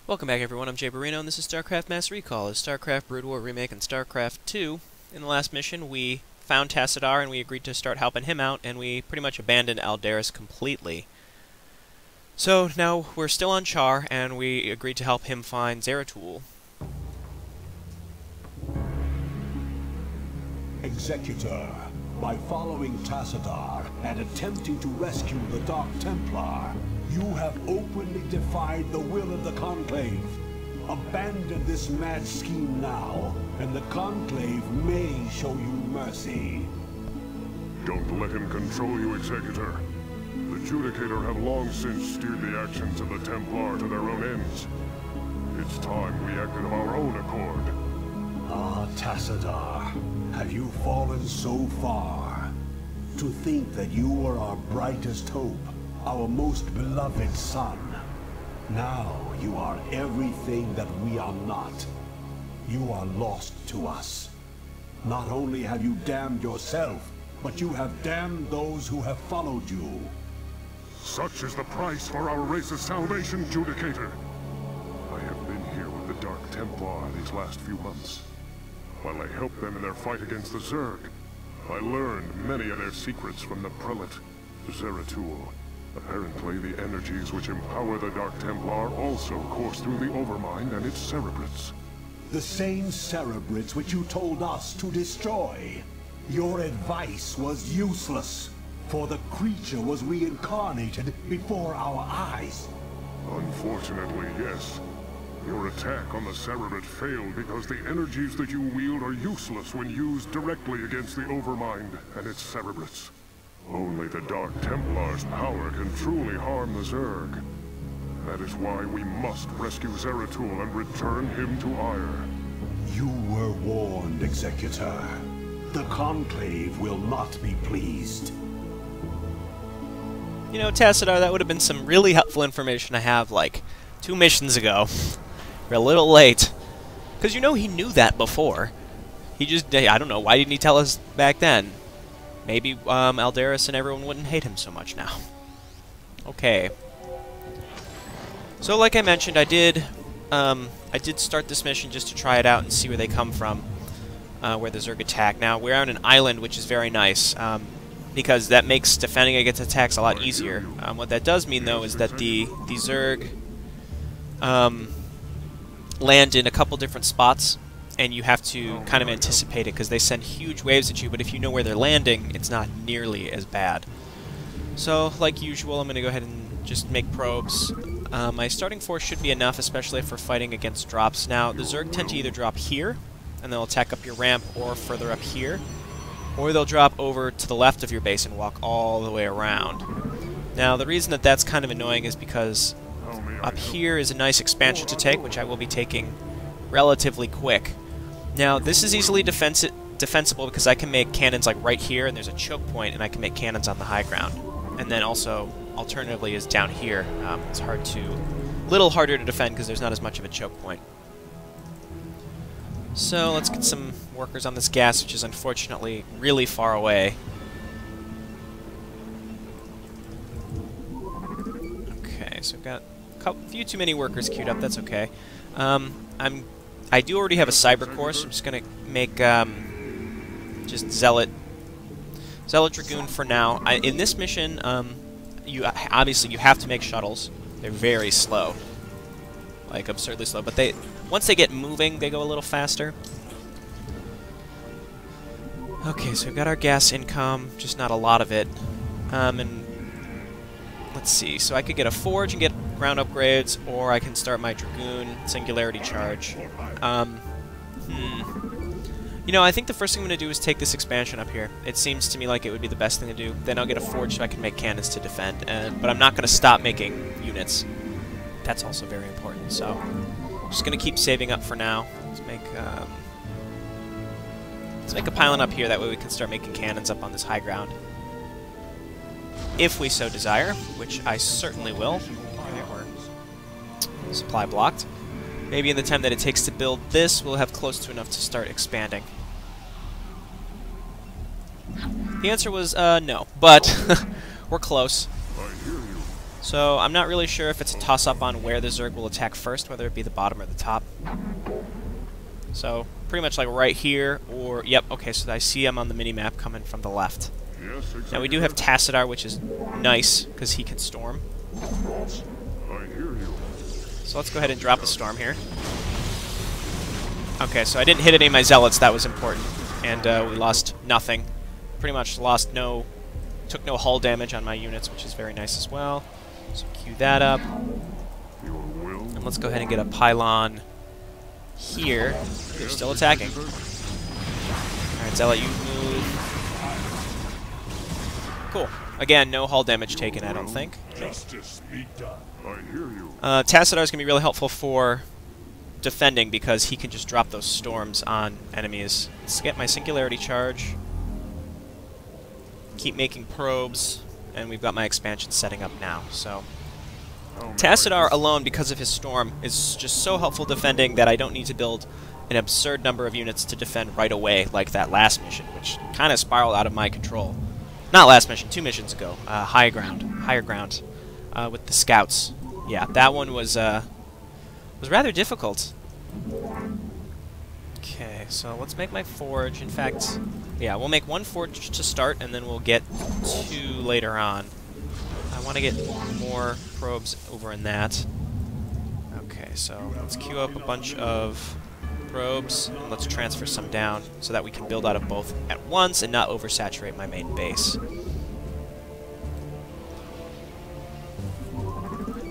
Welcome back everyone, I'm Jay Barino and this is Starcraft Mass Recall, a Starcraft Brood War remake and Starcraft 2. In the last mission we found Tassadar and we agreed to start helping him out, and we pretty much abandoned Aldaris completely. So now we're still on Char and we agreed to help him find Zeratul. Executor, by following Tassadar and attempting to rescue the Dark Templar, you have openly defied the will of the Conclave. Abandon this mad scheme now, and the Conclave may show you mercy. Don't let him control you, Executor. The Judicator have long since steered the actions of the Templar to their own ends. It's time we acted of our own accord. Ah, Tassadar, have you fallen so far? To think that you were our brightest hope, our most beloved son. Now you are everything that we are not. You are lost to us. Not only have you damned yourself, but you have damned those who have followed you. Such is the price for our race's salvation, Judicator. I have been here with the Dark Templar these last few months. While I helped them in their fight against the Zerg, I learned many of their secrets from the Prelate, Zeratul. Apparently, the energies which empower the Dark Templar also course through the Overmind and its cerebrates. The same cerebrates which you told us to destroy. Your advice was useless, for the creature was reincarnated before our eyes. Unfortunately, yes. Your attack on the cerebrate failed because the energies that you wield are useless when used directly against the Overmind and its cerebrates. Only the Dark Templar's power can truly harm the Zerg. That is why we must rescue Zeratul and return him to Ire. You were warned, Executor. The Conclave will not be pleased. You know, Tassadar, that would have been some really helpful information to have, like, 2 missions ago. We're a little late. Because you know he knew that before. He just, I don't know, why didn't he tell us back then? Maybe Aldaris and everyone wouldn't hate him so much now. Okay. So like I mentioned, I did start this mission just to try it out and see where they come from, where the Zerg attack. Now, we're on an island, which is very nice, because that makes defending against attacks a lot easier. What that does mean, though, is that the Zerg land in a couple different spots, and you have to kind of anticipate it, because they send huge waves at you, but if you know where they're landing, it's not nearly as bad. So, like usual, I'm going to go ahead and just make probes. My starting force should be enough, especially if we're fighting against drops. Now, the Zerg tend to either drop here, and they'll attack up your ramp, or further up here, or they'll drop over to the left of your base and walk all the way around. Now, the reason that that's kind of annoying is because up here is a nice expansion to take, which I will be taking relatively quick. Now, this is easily defensible because I can make cannons like right here, and there's a choke point, and I can make cannons on the high ground. And then also, alternatively, is down here. It's little harder to defend because there's not as much of a choke point. So let's get some workers on this gas, which is unfortunately really far away. Okay, so I've got a few too many workers queued up. That's okay. I do already have a cyber core, so I'm just gonna make just Zealot Dragoon for now. In this mission, obviously you have to make shuttles. They're very slow, like absurdly slow. But once they get moving, they go a little faster. Okay, so we've got our gas income, just not a lot of it. And let's see. So I could get a forge and get ground upgrades, or I can start my Dragoon Singularity Charge. You know, I think the first thing I'm going to do is take this expansion up here. It seems to me like it would be the best thing to do. Then I'll get a forge so I can make cannons to defend. But I'm not going to stop making units. That's also very important. So I'm just going to keep saving up for now. Let's make a pylon up here. That way we can start making cannons up on this high ground, if we so desire, which I certainly will. Okay, we're supply blocked. Maybe in the time that it takes to build this, we'll have close to enough to start expanding. The answer was no, but we're close. I hear you. So I'm not really sure if it's a toss-up on where the Zerg will attack first, whether it be the bottom or the top. So pretty much like right here, or yep. Okay, so I see him on the mini-map coming from the left. Yes, exactly. Now we do have Tassadar, which is nice because he can storm. I hear you. So let's go ahead and drop a storm here. Okay, so I didn't hit any of my zealots. That was important, and we lost nothing. Pretty much took no hull damage on my units, which is very nice as well. So queue that up. Your will. And let's go ahead and get a pylon here. They're still attacking. Alright, Zealot, you move. Cool. Again, no hull damage taken, I don't think. Justice be done. I hear you. Tassadar is going to be really helpful for defending because he can just drop those storms on enemies. Let's get my Singularity Charge. Keep making probes, and we've got my expansion setting up now. So Tassadar alone, because of his storm, is just so helpful defending that I don't need to build an absurd number of units to defend right away like that last mission, which kind of spiraled out of my control. Not last mission, 2 missions ago. Higher ground, with the scouts. Yeah, that one was rather difficult. Okay, so let's make my forge. In fact, yeah, we'll make 1 forge to start, and then we'll get 2 later on. I want to get more probes over in that. Okay, so let's queue up a bunch of probes, and let's transfer some down so that we can build out of both at once and not oversaturate my main base.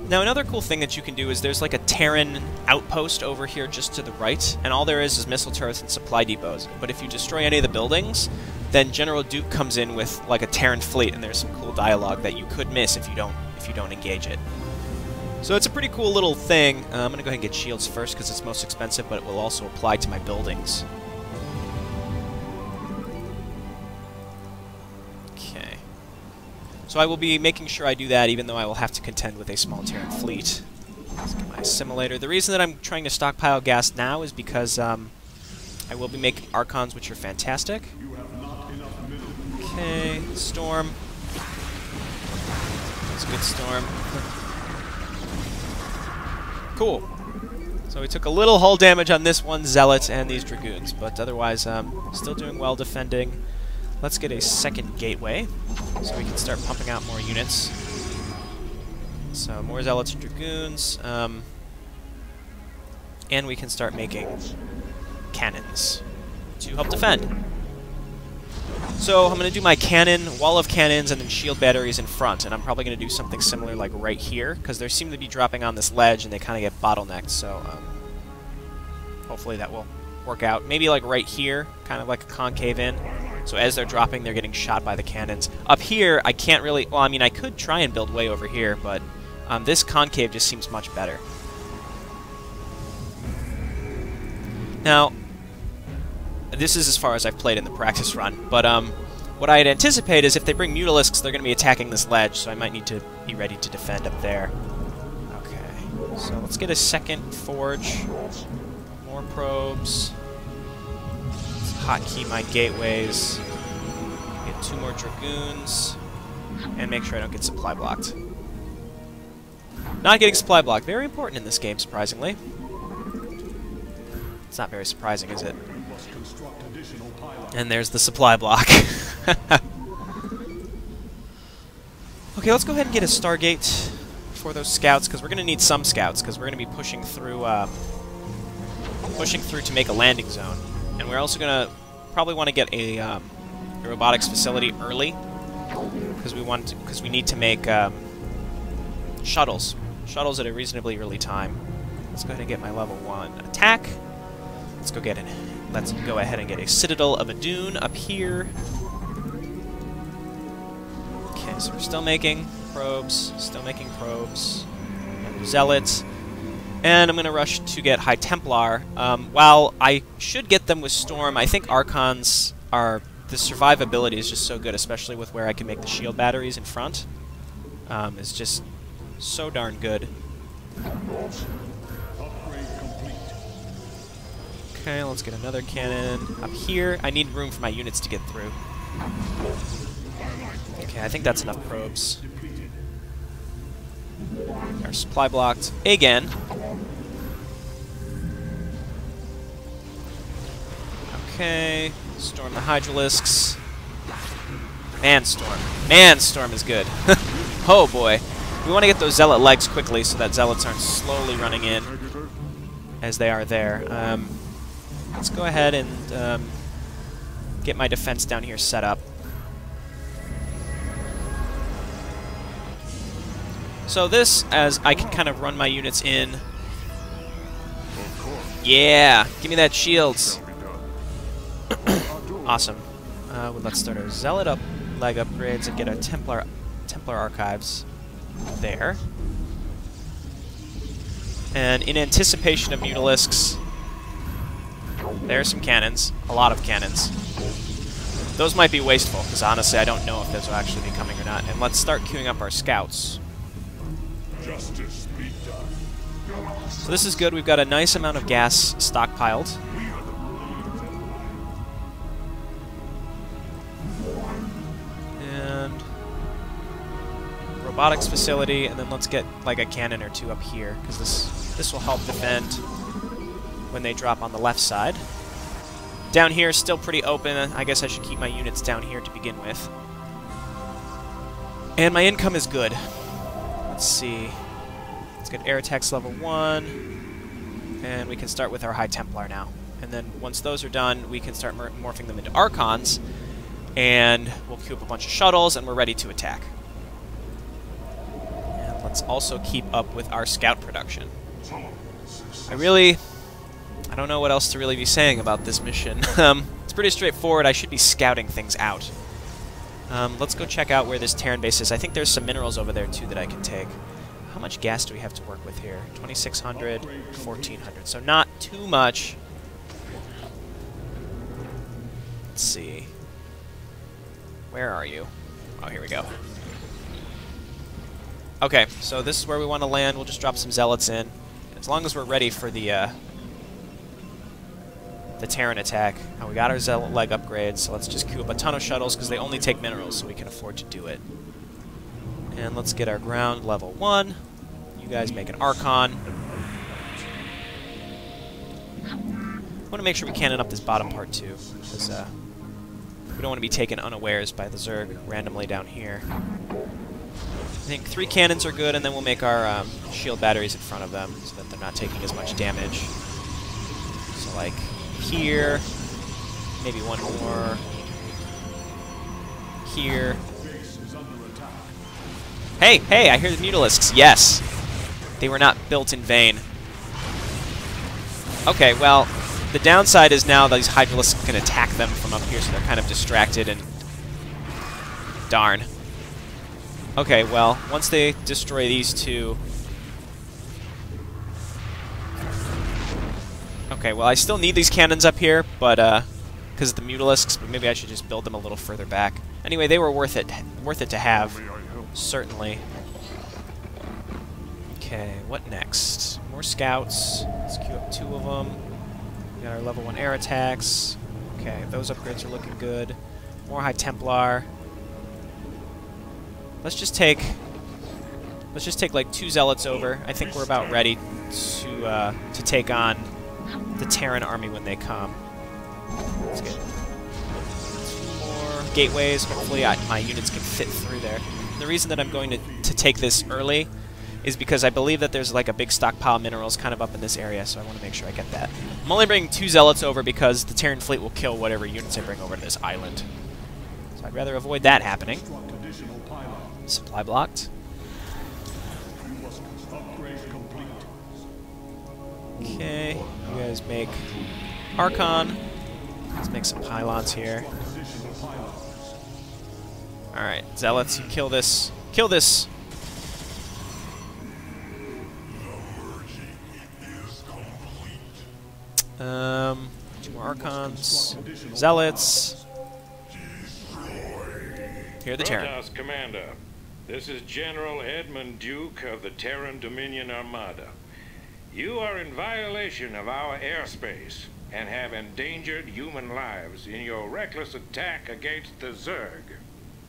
Now, another cool thing that you can do is there's like a Terran Outpost over here just to the right, and all there is missile turrets and supply depots. But if you destroy any of the buildings, then General Duke comes in with like a Terran Fleet, and there's some cool dialogue that you could miss if you don't engage it. So it's a pretty cool little thing. I'm going to go ahead and get shields first because it's most expensive, but it will also apply to my buildings. Okay. So I will be making sure I do that, even though I will have to contend with a small Terran fleet. Let's get my assimilator. The reason that I'm trying to stockpile gas now is because I will be making Archons, which are fantastic. Okay, Storm. That's a good Storm. Cool. So we took a little hull damage on this one Zealot and these Dragoons, but otherwise still doing well defending. Let's get a second gateway so we can start pumping out more units. So more Zealots and Dragoons, and we can start making cannons to help defend. So I'm going to do my cannon, wall of cannons, and then shield batteries in front, and I'm probably going to do something similar like right here, because they seem to be dropping on this ledge and they kind of get bottlenecked, so hopefully that will work out. Maybe like right here, kind of like a concave in, so as they're dropping they're getting shot by the cannons. Up here I can't really, well I mean I could try and build way over here, but this concave just seems much better. Now, this is as far as I've played in the practice run, but what I'd anticipate is if they bring Mutalisks, they're going to be attacking this ledge, so I might need to be ready to defend up there. Okay, so let's get a second forge. More probes. Let's hotkey my gateways. Get 2 more Dragoons. And make sure I don't get supply blocked. Not getting supply blocked, very important in this game, surprisingly. It's not very surprising, is it? And there's the supply block. Okay, let's go ahead and get a Stargate for those scouts, because we're going to need some scouts, because we're going to be pushing through to make a landing zone. And we're also going to probably want to get a robotics facility early, because we need to make shuttles at a reasonably early time. Let's go ahead and get my level 1 attack. Let's go ahead and get a Citadel of a Dune up here. Okay, so we're still making probes, and Zealots. And I'm going to rush to get High Templar. While I should get them with Storm, I think Archons are... the survivability is just so good, especially with where I can make the shield batteries in front. It's just so darn good. Okay, let's get another cannon up here. I need room for my units to get through. Okay, I think that's enough probes. Our supply blocked again. Okay, storm the Hydralisks. Manstorm is good. Oh boy. We want to get those Zealot legs quickly so that Zealots aren't slowly running in as they are there. Let's go ahead and get my defense down here set up. So this, as I can kind of run my units in. Yeah! Give me that shields! Awesome. Let's start our Zealot leg upgrades and get our Templar archives there. And in anticipation of Mutalisks, there's some cannons. A lot of cannons. Those might be wasteful, because honestly I don't know if those will actually be coming or not. And let's start queuing up our scouts. Justice be done. So this is good. We've got a nice amount of gas stockpiled. And robotics facility, and then let's get like a cannon or two up here, because this will help defend when they drop on the left side. Down here, still pretty open. I guess I should keep my units down here to begin with. And my income is good. Let's see. Let's get air attacks level 1. And we can start with our High Templar now. And then once those are done, we can start morphing them into Archons. And we'll queue up a bunch of shuttles, and we're ready to attack. And let's also keep up with our scout production. I don't know what else to really be saying about this mission. It's pretty straightforward. I should be scouting things out. Let's go check out where this Terran base is. I think there's some minerals over there, too, that I can take. How much gas do we have to work with here? 2,600, 1,400. So not too much. Let's see. Where are you? Oh, here we go. Okay, so this is where we want to land. We'll just drop some Zealots in. As long as we're ready for the Terran attack. Now we got our Zealot leg upgrades, so let's just queue up a ton of shuttles because they only take minerals, so we can afford to do it. And let's get our ground level 1. You guys make an Archon. I want to make sure we cannon up this bottom part too, because we don't want to be taken unawares by the Zerg randomly down here. I think 3 cannons are good, and then we'll make our shield batteries in front of them so that they're not taking as much damage. So like here, maybe one more here. Hey, I hear the Mutalisks. Yes! They were not built in vain. Okay, well, the downside is now these Hydralisks can attack them from up here, so they're kind of distracted and... Darn. Okay, well, once they destroy these two... Okay, well, I still need these cannons up here, but, because of the Mutalisks, but maybe I should just build them a little further back. Anyway, they were worth it to have, certainly. Okay, what next? More scouts. Let's queue up 2 of them. We got our level 1 air attacks. Okay, those upgrades are looking good. More High Templar. Let's just take like 2 Zealots over. I think we're about ready to take on the Terran army when they come. Let's get 2 more gateways. Hopefully my units can fit through there. The reason that I'm going to take this early is because I believe that there's like a big stockpile of minerals kind of up in this area, so I want to make sure I get that. I'm only bringing 2 Zealots over because the Terran fleet will kill whatever units I bring over to this island. So I'd rather avoid that happening. Supply blocked. Okay, you guys make Archon. Let's make some pylons here. Alright, Zealots, you kill this. Kill this! Two more Archons. Zealots. Here are the Terran. Protoss Commander, this is General Edmund Duke of the Terran Dominion Armada. You are in violation of our airspace and have endangered human lives in your reckless attack against the Zerg.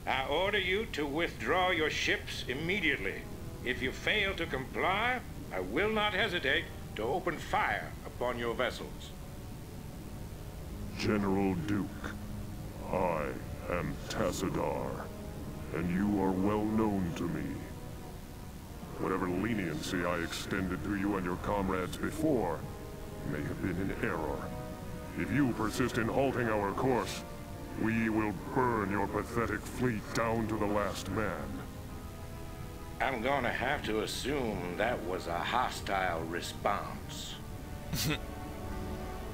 I order you to withdraw your ships immediately. If you fail to comply, I will not hesitate to open fire upon your vessels. General Duke, I am Tassadar, and you are well known to me. Whatever leniency I extended to you and your comrades before may have been in error. If you persist in halting our course, we will burn your pathetic fleet down to the last man. I'm gonna have to assume that was a hostile response.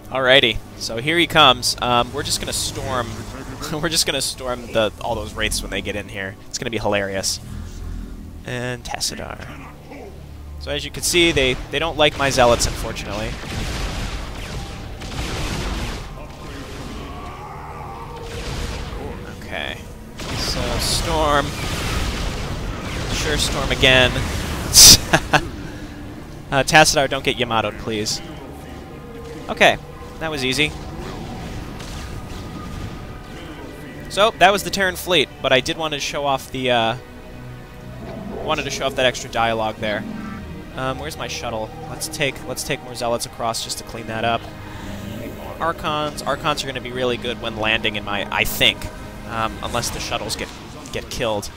Alrighty, so here he comes. We're just gonna storm. We're just gonna storm all those wraiths when they get in here. It's gonna be hilarious. And Tassadar. So as you can see, they don't like my zealots, unfortunately. Okay, so storm. Sure, storm again. Tassadar, don't get Yamato'd, please. Okay, that was easy. So that was the Terran Fleet, but I did want to show off the that extra dialogue there. Where's my shuttle? Let's take more zealots across just to clean that up. Archons are going to be really good when landing in my, I think, unless the shuttles get killed.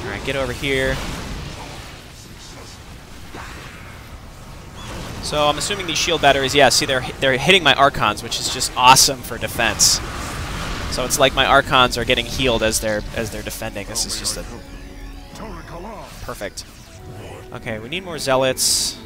All right, get over here. So I'm assuming these shield batteries, yeah, see they're hitting my Archons, which is just awesome for defense. So it's like my Archons are getting healed as they're defending. This is just a perfect. Okay, we need more zealots.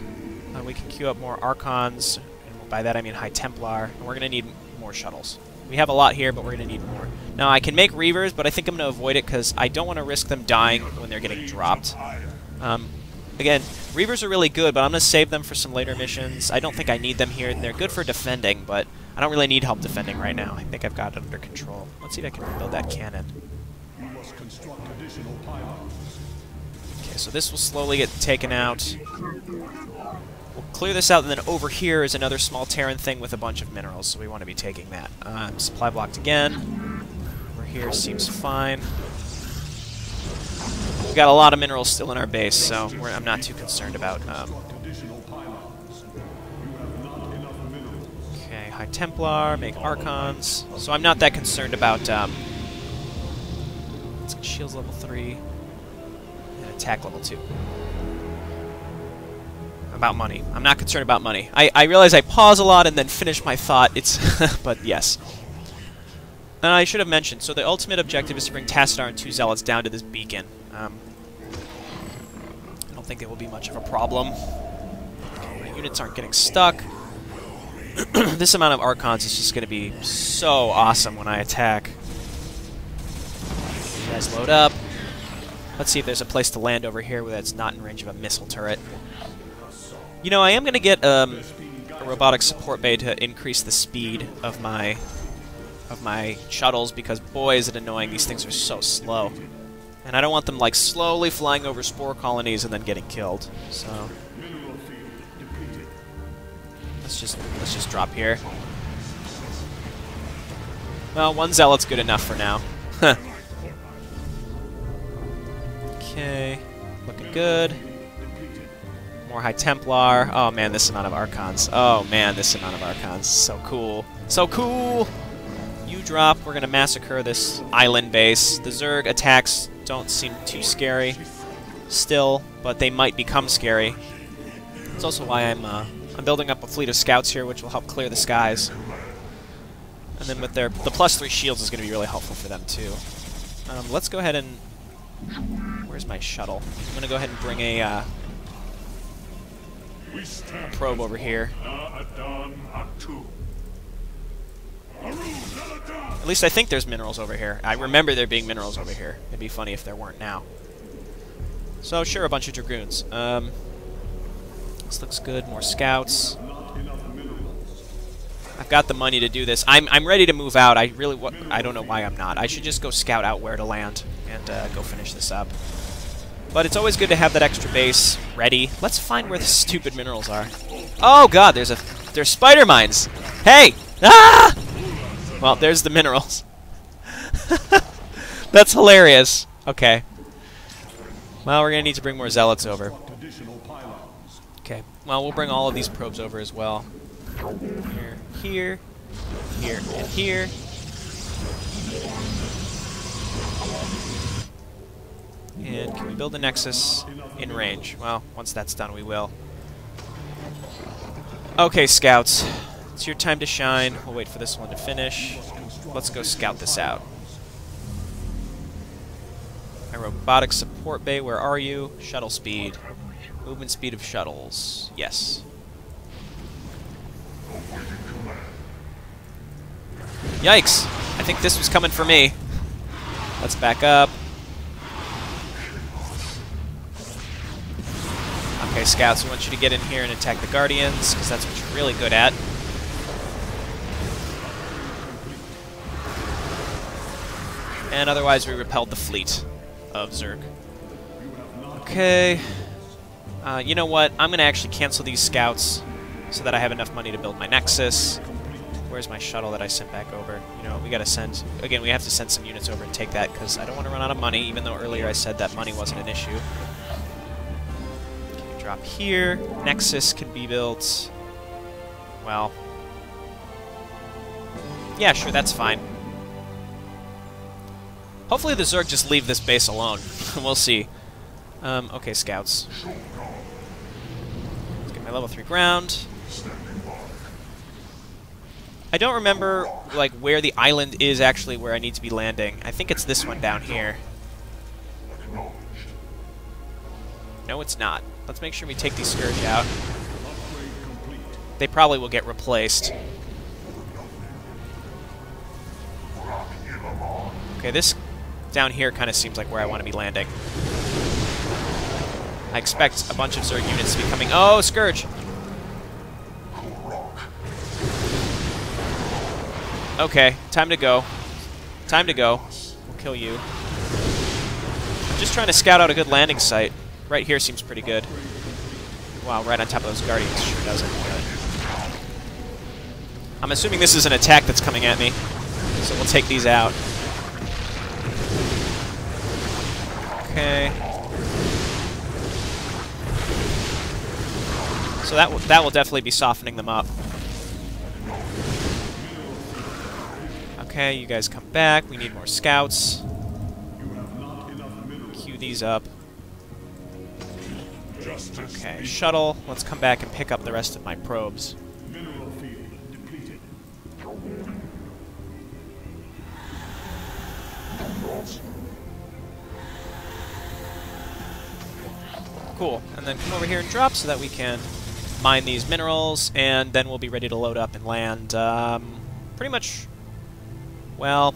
We can queue up more Archons, and by that I mean High Templar. And we're gonna need more shuttles. We have a lot here, but we're gonna need more. Now I can make Reavers, but I think I'm gonna avoid it because I don't want to risk them dying when they're getting dropped. Again, Reavers are really good, but I'm going to save them for some later missions. I don't think I need them here. They're good for defending, but I don't really need help defending right now. I think I've got it under control. Let's see if I can rebuild that cannon. Okay, so this will slowly get taken out. We'll clear this out, and then over here is another small Terran thing with a bunch of minerals, so we want to be taking that. Supply blocked again. Over here seems fine. We've got a lot of minerals still in our base, so I'm not too concerned about... Okay, High Templar, make Archons. So I'm not that concerned about... let's get shields level 3 and attack level 2. About money. I'm not concerned about money. I realize I pause a lot and then finish my thought. But yes. And I should have mentioned, so the ultimate objective is to bring Tassadar and 2 Zealots down to this beacon. I don't think it will be much of a problem. Okay, my units aren't getting stuck. This amount of Archons is just going to be so awesome when I attack. You guys load up. Let's see if there's a place to land over here where that's not in range of a missile turret. You know, I am going to get a robotic support bay to increase the speed of my shuttles, because boy is it annoying, these things are so slow. And I don't want them like slowly flying over spore colonies and then getting killed. So let's just drop here. Well, 1 zealot's good enough for now. Okay, looking good. More High Templar. Oh man, this amount of Archons. Oh man, this amount of Archons. So cool. So cool! You drop. We're going to massacre this island base. The Zerg attacks don't seem too scary still, but they might become scary. That's also why I'm building up a fleet of scouts here, which will help clear the skies. And then with the +3 shields is going to be really helpful for them too. Let's go ahead and... Where's my shuttle? I'm going to go ahead and bring a probe over here. At least I think there's minerals over here. I remember there being minerals over here. It'd be funny if there weren't now. So, sure, a bunch of Dragoons. This looks good. More scouts. I've got the money to do this. I'm ready to move out. I don't know why I'm not. I should just go scout out where to land and go finish this up. But it's always good to have that extra base ready. Let's find where the stupid minerals are. Oh god, there's spider mines. Hey! Ah! Well, there's the minerals. That's hilarious. Okay. Well, we're going to need to bring more zealots over. Okay, well, we'll bring all of these probes over as well. Here, here, and here. And can we build a Nexus in range? Well, once that's done, we will. Okay, scouts. It's your time to shine. We'll wait for this one to finish. Let's go scout this out. My robotic support bay, where are you? Shuttle speed. Movement speed of shuttles. Yes. Yikes! I think this was coming for me. Let's back up. Okay, scouts, we want you to get in here and attack the Guardians, because that's what you're really good at. And otherwise, we repelled the fleet of Zerg. Okay. You know what? I'm going to actually cancel these scouts so that I have enough money to build my Nexus. Where's my shuttle that I sent back over? You know, we got to send... Again, we have to send some units over and take that, because I don't want to run out of money, even though earlier I said that money wasn't an issue. Okay, drop here. Nexus can be built... Well... Yeah, sure, that's fine. Hopefully the Zerg just leave this base alone. We'll see. Okay, scouts. Let's get my level 3 ground. I don't remember, like, where the island is actually where I need to be landing. I think it's this one down here. No, it's not. Let's make sure we take these Scourge out. They probably will get replaced. Okay, this down here kind of seems like where I want to be landing. I expect a bunch of Zerg units to be coming. Oh, Scourge! Okay, time to go. Time to go. We'll kill you. I'm just trying to scout out a good landing site. Right here seems pretty good. Wow, right on top of those Guardians sure doesn't. I'm assuming this is an attack that's coming at me, so we'll take these out. Okay. So that will definitely be softening them up. Okay, you guys come back. We need more scouts. Queue these up. Okay, shuttle. Let's come back and pick up the rest of my probes. Cool. And then come over here and drop so that we can mine these minerals, and then we'll be ready to load up and land. Pretty much... Well,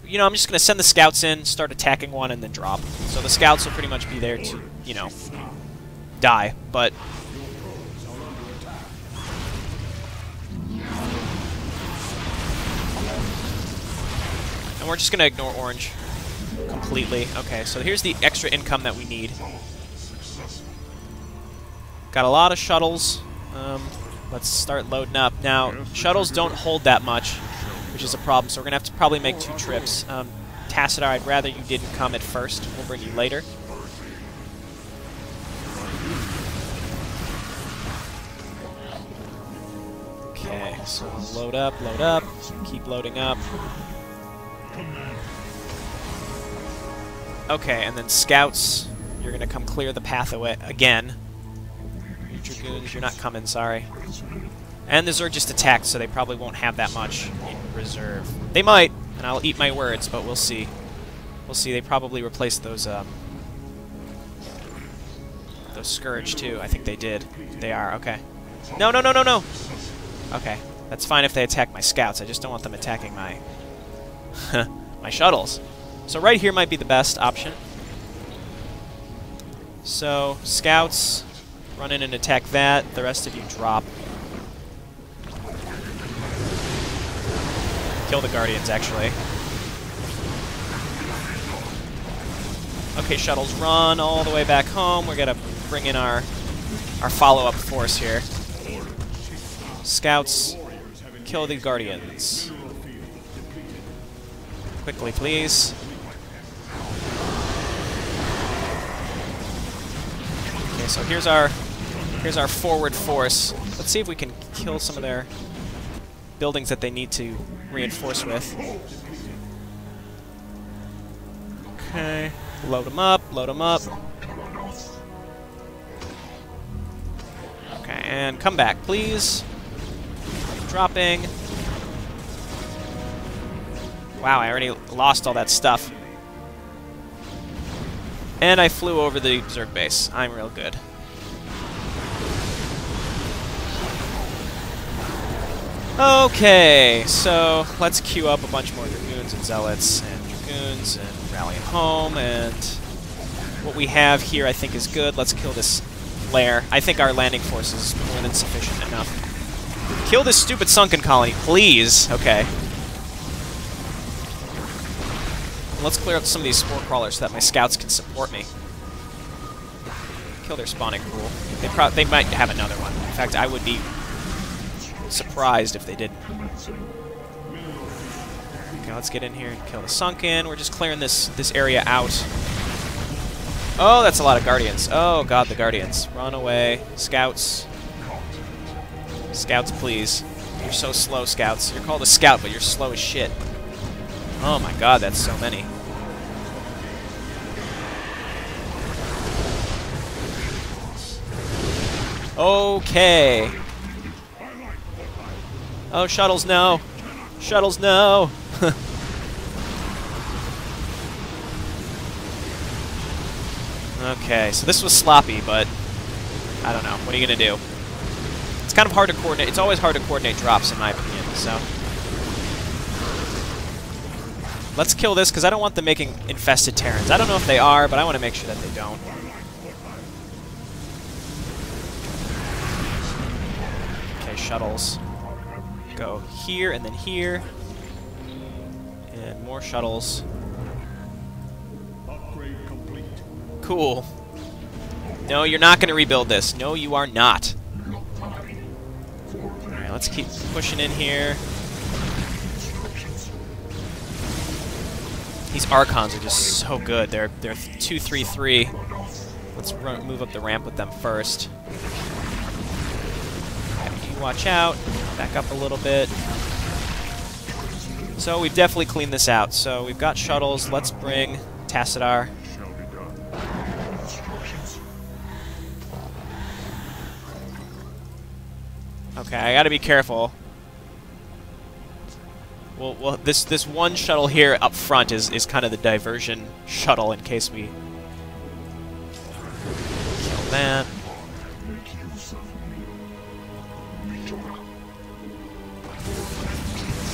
you know, I'm just going to send the scouts in, start attacking one, and then drop. So the scouts will pretty much be there to, you know, die, but... And we're just going to ignore orange completely. Okay, so here's the extra income that we need. Got a lot of shuttles. Let's start loading up. Now, shuttles don't hold that much, which is a problem, so we're going to have to probably make 2 trips. Tassadar, I'd rather you didn't come at first. We'll bring you later. Okay, so load up, keep loading up. Okay, and then scouts, you're going to come clear the path away again. Dragoons, you're not coming, sorry. And the Zerg just attacked, so they probably won't have that much in reserve. They might, and I'll eat my words, but we'll see. We'll see, they probably replaced those Scourge, too. I think they did. They are, okay. No, no, no, no, no! Okay, that's fine if they attack my scouts. I just don't want them attacking my... my shuttles. So right here might be the best option. So, scouts... Run in and attack that. The rest of you drop. Kill the Guardians, actually. Okay, shuttles, run all the way back home. We're going to bring in our follow-up force here. Scouts, kill the Guardians. Quickly, please. Okay, so here's our forward force. Let's see if we can kill some of their buildings that they need to reinforce with. Okay, load them up, load them up. Okay, and come back, please. Dropping. Wow, I already lost all that stuff. And I flew over the Zerg base. I'm real good. Okay, so let's queue up a bunch more Dragoons and Zealots and Dragoons and rally home, and what we have here I think is good. Let's kill this lair. I think our landing force is more than sufficient enough. Kill this stupid sunken colony, please. Okay. Let's clear up some of these spore crawlers so that my scouts can support me. Kill their spawning pool. They might have another one. In fact, I would be surprised if they didn't. Okay, let's get in here and kill the sunken. We're just clearing this area out. Oh, that's a lot of Guardians. Oh god, the Guardians. Run away. Scouts. Scouts, please. You're so slow, Scouts. You're called a scout, but you're slow as shit. Oh my god, that's so many. Okay. Oh, shuttles, no. Shuttles, no. Okay, so this was sloppy, but I don't know. What are you going to do? It's kind of hard to coordinate. It's always hard to coordinate drops, in my opinion, so... Let's kill this, because I don't want them making infested Terrans. I don't know if they are, but I want to make sure that they don't. Okay, shuttles. Go here, and then here. And more shuttles. Cool. No, you're not going to rebuild this. No, you are not. Alright, let's keep pushing in here. These Archons are just so good. They're 2-3-3. Let's move up the ramp with them first. Okay, you watch out. Back up a little bit. So we've definitely cleaned this out. So we've got shuttles. Let's bring Tassadar. Okay, I gotta be careful. Well, this one shuttle here up front is kind of the diversion shuttle in case we kill that.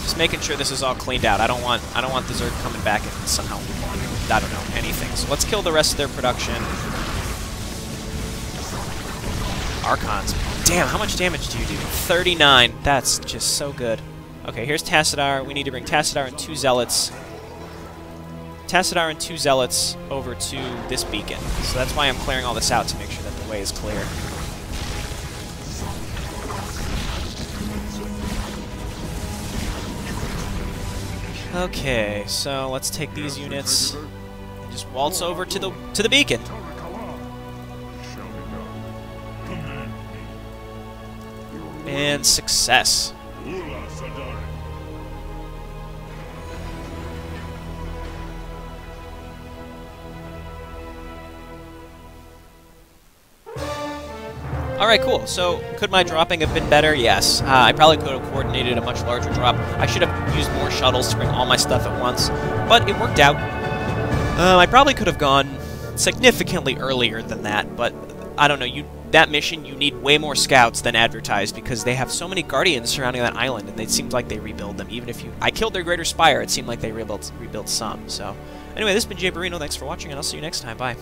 Just making sure this is all cleaned out. I don't want the Zerg coming back and somehow, I don't know, anything. So let's kill the rest of their production. Archons. Damn, how much damage do you do? 39. That's just so good. Okay, here's Tassadar. We need to bring Tassadar and 2 Zealots. Tassadar and 2 Zealots over to this beacon. So that's why I'm clearing all this out, to make sure that the way is clear. Okay, so let's take these units and just waltz over to the beacon. And success. Alright, cool. So, could my dropping have been better? Yes. I probably could have coordinated a much larger drop. I should have used more shuttles to bring all my stuff at once, but it worked out. I probably could have gone significantly earlier than that, but I don't know. That mission, you need way more scouts than advertised, because they have so many Guardians surrounding that island, and it seems like they rebuild them. Even if I killed their Greater Spire, it seemed like they rebuilt some. So, anyway, this has been Jay Barino. Thanks for watching, and I'll see you next time. Bye.